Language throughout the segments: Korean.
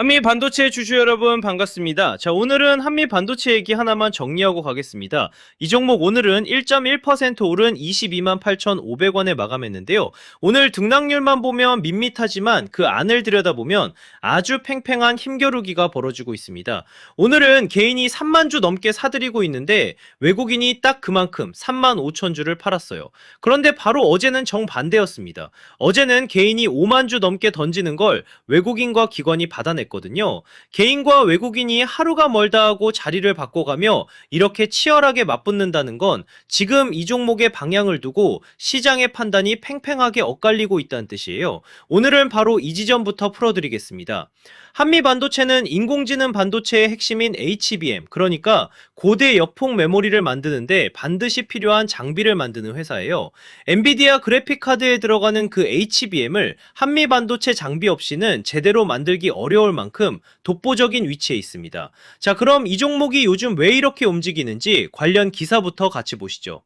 한미 반도체 주주 여러분 반갑습니다. 자, 오늘은 한미 반도체 얘기 하나만 정리하고 가겠습니다. 이 종목 오늘은 1.1% 오른 22만 8,500원에 마감했는데요. 오늘 등락률만 보면 밋밋하지만 그 안을 들여다보면 아주 팽팽한 힘겨루기가 벌어지고 있습니다. 오늘은 개인이 3만 주 넘게 사들이고 있는데 외국인이 딱 그만큼 3만 5천 주를 팔았어요. 그런데 바로 어제는 정반대였습니다. 어제는 개인이 5만 주 넘게 던지는 걸 외국인과 기관이 받아냈거든요. 개인과 외국인이 하루가 멀다 하고 자리를 바꿔가며 이렇게 치열하게 맞붙는다는 건 지금 이 종목의 방향을 두고 시장의 판단이 팽팽하게 엇갈리고 있다는 뜻이에요. 오늘은 바로 이 지점부터 풀어드리겠습니다. 한미 반도체는 인공지능 반도체의 핵심인 HBM, 그러니까 고대 여폭 메모리를 만드는데 반드시 필요한 장비를 만드는 회사예요. 엔비디아 그래픽카드에 들어가는 그 HBM을 한미 반도체 장비 없이는 제대로 만들기 어려울 만큼 독보적인 위치에 있습니다. 자, 그럼 이 종목이 요즘 왜 이렇게 움직이는지 관련 기사부터 같이 보시죠.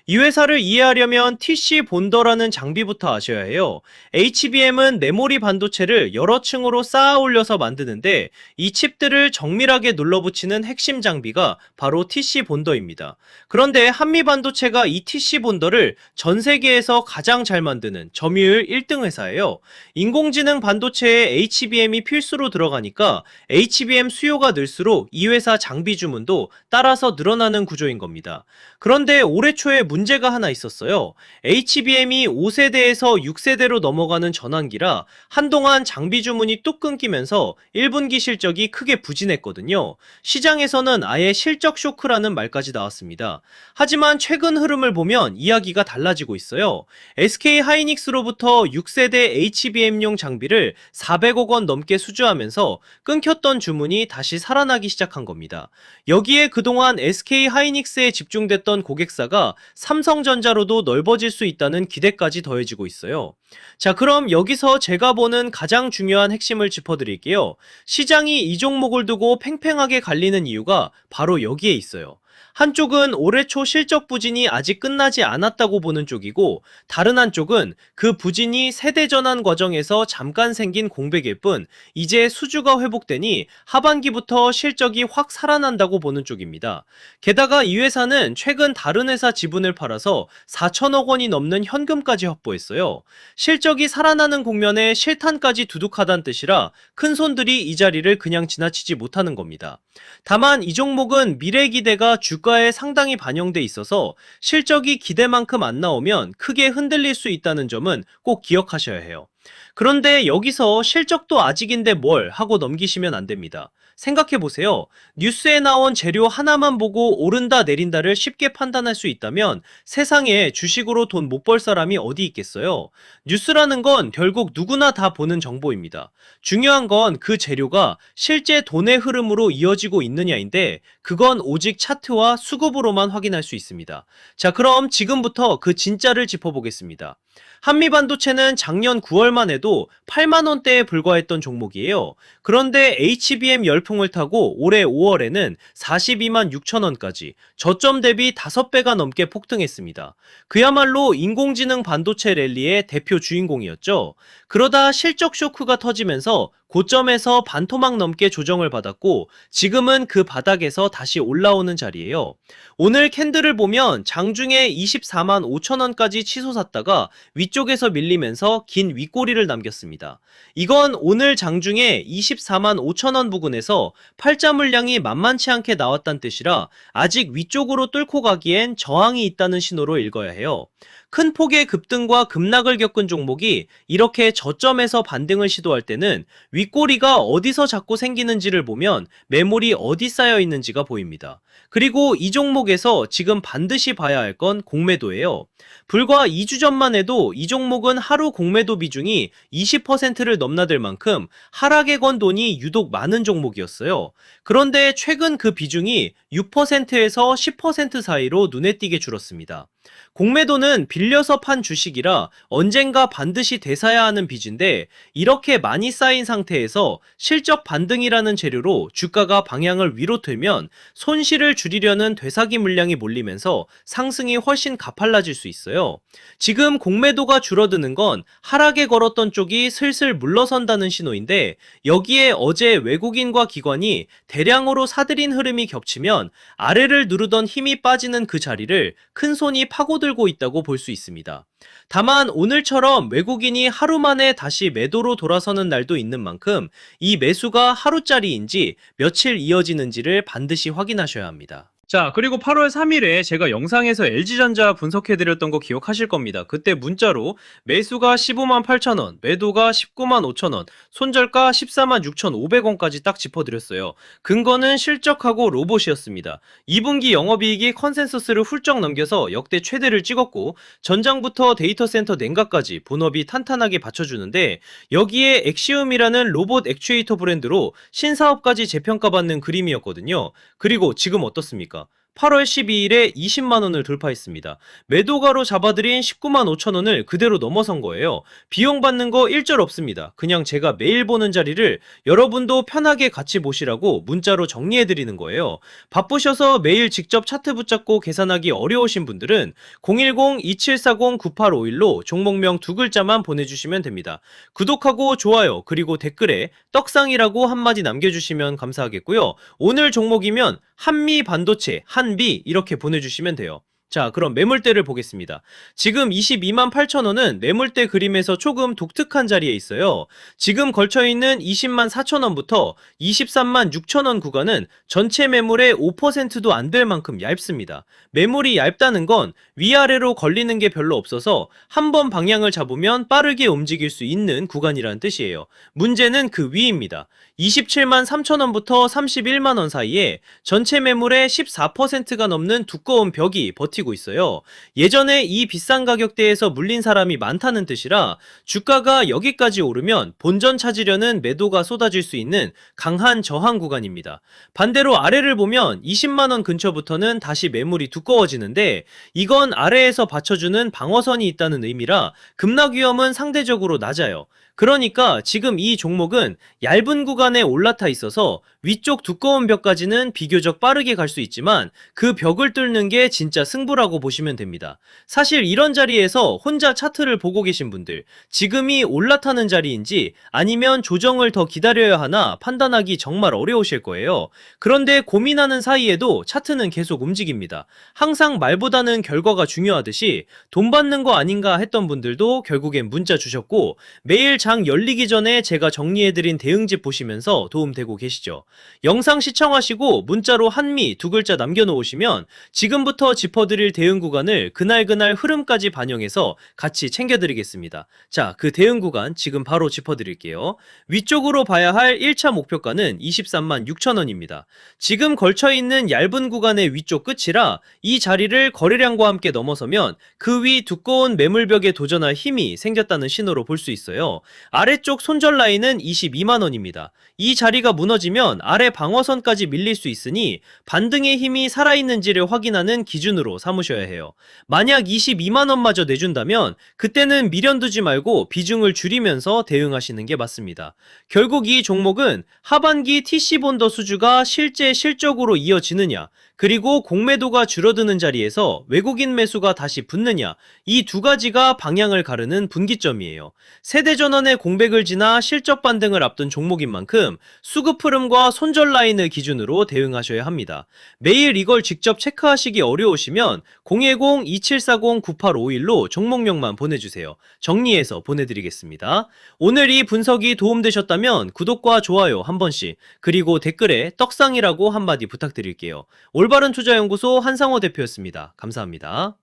이 회사를 이해하려면 TC 본더라는 장비부터 아셔야 해요. HBM은 메모리 반도체를 여러 층으로 쌓아 올려서 만드는데 이 칩들을 정밀하게 눌러붙이는 핵심 장비가 바로 TC 본더입니다. 그런데 한미 반도체가 이 TC 본더를 전 세계에서 가장 잘 만드는 점유율 1등 회사예요. 인공지능 반도체에 HBM이 필수로 들어가니까 HBM 수요가 늘수록 이 회사 장비 주문도 따라서 늘어나는 구조인 겁니다. 그런데 올해 초에 문제가 하나 있었어요. HBM이 5세대에서 6세대로 넘어가는 전환기라 한동안 장비 주문이 뚝 끊기면서 1분기 실적이 크게 부진했거든요. 시장에서는 아예 실적 쇼크라는 말까지 나왔습니다. 하지만 최근 흐름을 보면 이야기가 달라지고 있어요. SK 하이닉스로부터 6세대 HBM용 장비를 400억 원 넘게 수주하면서 끊겼던 주문이 다시 살아나기 시작한 겁니다. 여기에 그동안 SK 하이닉스에 집중됐던 고객사가 삼성전자로도 넓어질 수 있다는 기대까지 더해지고 있어요. 자, 그럼 여기서 제가 보는 가장 중요한 핵심을 짚어드릴게요. 시장이 이 종목을 두고 팽팽하게 갈리는 이유가 바로 여기에 있어요. 한쪽은 올해 초 실적 부진이 아직 끝나지 않았다고 보는 쪽이고, 다른 한쪽은 그 부진이 세대 전환 과정에서 잠깐 생긴 공백일 뿐 이제 수주가 회복되니 하반기부터 실적이 확 살아난다고 보는 쪽입니다. 게다가 이 회사는 최근 다른 회사 지분을 팔아서 4천억 원이 넘는 현금까지 확보했어요. 실적이 살아나는 국면에 실탄까지 두둑하다는 뜻이라 큰 손들이 이 자리를 그냥 지나치지 못하는 겁니다. 다만 이 종목은 미래 기대가 주가에 상당히 반영돼 있어서 실적이 기대만큼 안 나오면 크게 흔들릴 수 있다는 점은 꼭 기억하셔야 해요. 그런데 여기서 실적도 아직인데 뭘 하고 넘기시면 안 됩니다. 생각해보세요. 뉴스에 나온 재료 하나만 보고 오른다 내린다를 쉽게 판단할 수 있다면 세상에 주식으로 돈 못 벌 사람이 어디 있겠어요? 뉴스라는 건 결국 누구나 다 보는 정보입니다. 중요한 건 그 재료가 실제 돈의 흐름으로 이어지고 있느냐인데 그건 오직 차트와 수급으로만 확인할 수 있습니다. 자, 그럼 지금부터 그 진짜를 짚어보겠습니다. 한미반도체는 작년 9월만 해도 8만원대에 불과했던 종목이에요. 그런데 HBM 열풍을 타고 올해 5월에는 42만 6천원까지 저점 대비 5배가 넘게 폭등했습니다. 그야말로 인공지능 반도체 랠리의 대표 주인공이었죠. 그러다 실적 쇼크가 터지면서 고점에서 반토막 넘게 조정을 받았고 지금은 그 바닥에서 다시 올라오는 자리예요. 오늘 캔들을 보면 장중에 24만 5천원까지 치솟았다가 위쪽에서 밀리면서 긴 윗꼬리를 남겼습니다. 이건 오늘 장중에 24만 5천원 부근에서 팔자 물량이 만만치 않게 나왔다는 뜻이라 아직 위쪽으로 뚫고 가기엔 저항이 있다는 신호로 읽어야 해요. 큰 폭의 급등과 급락을 겪은 종목이 이렇게 저점에서 반등을 시도할 때는 윗꼬리가 어디서 자꾸 생기는지를 보면 매물이 어디 쌓여 있는지가 보입니다. 그리고 이 종목에서 지금 반드시 봐야 할 건 공매도예요. 불과 2주 전만 해도 이 종목은 하루 공매도 비중이 20%를 넘나들 만큼 하락에 건 돈이 유독 많은 종목이었어요. 그런데 최근 그 비중이 6%에서 10% 사이로 눈에 띄게 줄었습니다. 공매도는 빌려서 판 주식이라 언젠가 반드시 되사야 하는 빚인데 이렇게 많이 쌓인 상태에서 실적 반등이라는 재료로 주가가 방향을 위로 틀면 손실을 줄이려는 되사기 물량이 몰리면서 상승이 훨씬 가팔라질 수 있어요. 지금 공매도가 줄어드는 건 하락에 걸었던 쪽이 슬슬 물러선다는 신호인데 여기에 어제 외국인과 기관이 대량으로 사들인 흐름이 겹치면 아래를 누르던 힘이 빠지는 그 자리를 큰 손이 파고들고 있다고 볼 수 있습니다. 다만 오늘처럼 외국인이 하루 만에 다시 매도로 돌아서는 날도 있는 만큼 이 매수가 하루짜리인지 며칠 이어지는지를 반드시 확인하셔야 합니다. 자, 그리고 8월 3일에 제가 영상에서 LG전자 분석해드렸던 거 기억하실 겁니다. 그때 문자로 매수가 15만 8천원, 매도가 19만 5천원, 손절가 14만 6,500원까지 딱 짚어드렸어요. 근거는 실적하고 로봇이었습니다. 2분기 영업이익이 컨센서스를 훌쩍 넘겨서 역대 최대를 찍었고 전장부터 데이터 센터 냉각까지 본업이 탄탄하게 받쳐주는데 여기에 엑시움이라는 로봇 액추에이터 브랜드로 신사업까지 재평가받는 그림이었거든요. 그리고 지금 어떻습니까? 8월 12일에 20만원을 돌파했습니다. 매도가로 잡아들인 19만 5천원을 그대로 넘어선 거예요. 비용 받는 거 일절 없습니다. 그냥 제가 매일 보는 자리를 여러분도 편하게 같이 보시라고 문자로 정리해드리는 거예요. 바쁘셔서 매일 직접 차트 붙잡고 계산하기 어려우신 분들은 010-2740-9851로 종목명 두 글자만 보내주시면 됩니다. 구독하고 좋아요 그리고 댓글에 떡상이라고 한마디 남겨주시면 감사하겠고요. 오늘 종목이면 한미 반도체, 한비 이렇게 보내주시면 돼요. 자, 그럼 매물대를 보겠습니다. 지금 22만 8천원은 매물대 그림에서 조금 독특한 자리에 있어요. 지금 걸쳐있는 20만 4천원부터 23만 6천원 구간은 전체 매물의 5%도 안 될 만큼 얇습니다. 매물이 얇다는 건 위아래로 걸리는 게 별로 없어서 한번 방향을 잡으면 빠르게 움직일 수 있는 구간이라는 뜻이에요. 문제는 그 위입니다. 27만 3천원부터 31만원 사이에 전체 매물의 14%가 넘는 두꺼운 벽이 버티고 있어요. 예전에 이 비싼 가격대에서 물린 사람이 많다는 뜻이라 주가가 여기까지 오르면 본전 찾으려는 매도가 쏟아질 수 있는 강한 저항 구간입니다. 반대로 아래를 보면 20만원 근처부터는 다시 매물이 두꺼워지는데 이건 아래에서 받쳐주는 방어선이 있다는 의미라 급락 위험은 상대적으로 낮아요. 그러니까 지금 이 종목은 얇은 구간에 올라타 있어서 위쪽 두꺼운 벽까지는 비교적 빠르게 갈 수 있지만 그 벽을 뚫는 게 진짜 승부라고 보시면 됩니다. 사실 이런 자리에서 혼자 차트를 보고 계신 분들 지금이 올라타는 자리인지 아니면 조정을 더 기다려야 하나 판단하기 정말 어려우실 거예요. 그런데 고민하는 사이에도 차트는 계속 움직입니다. 항상 말보다는 결과가 중요하듯이 돈 받는 거 아닌가 했던 분들도 결국엔 문자 주셨고 매일 장 열리기 전에 제가 정리해드린 대응집 보시면서 도움되고 계시죠. 영상 시청하시고 문자로 한미 두 글자 남겨놓으시면 지금부터 짚어드릴 대응 구간을 그날 흐름까지 반영해서 같이 챙겨드리겠습니다. 자, 그 대응 구간 지금 바로 짚어드릴게요. 위쪽으로 봐야 할 1차 목표가는 23만 6천원입니다. 지금 걸쳐있는 얇은 구간의 위쪽 끝이라 이 자리를 거래량과 함께 넘어서면 그 위 두꺼운 매물벽에 도전할 힘이 생겼다는 신호로 볼 수 있어요. 아래쪽 손절 라인은 22만원입니다. 이 자리가 무너지면 아래 방어선까지 밀릴 수 있으니 반등의 힘이 살아있는지를 확인하는 기준으로 삼으셔야 해요. 만약 22만원마저 내준다면 그때는 미련 두지 말고 비중을 줄이면서 대응하시는 게 맞습니다. 결국 이 종목은 하반기 TC본더 수주가 실제 실적으로 이어지느냐 그리고 공매도가 줄어드는 자리에서 외국인 매수가 다시 붙느냐 이 두 가지가 방향을 가르는 분기점이에요. 세대전환의 공백을 지나 실적 반등을 앞둔 종목인 만큼 수급 흐름과 손절 라인을 기준으로 대응하셔야 합니다. 매일 이걸 직접 체크하시기 어려우시면 010-2740-9851로 종목명만 보내주세요. 정리해서 보내드리겠습니다. 오늘 이 분석이 도움되셨다면 구독과 좋아요 한 번씩 그리고 댓글에 떡상이라고 한마디 부탁드릴게요. 올바른 투자연구소 한상호 대표였습니다. 감사합니다.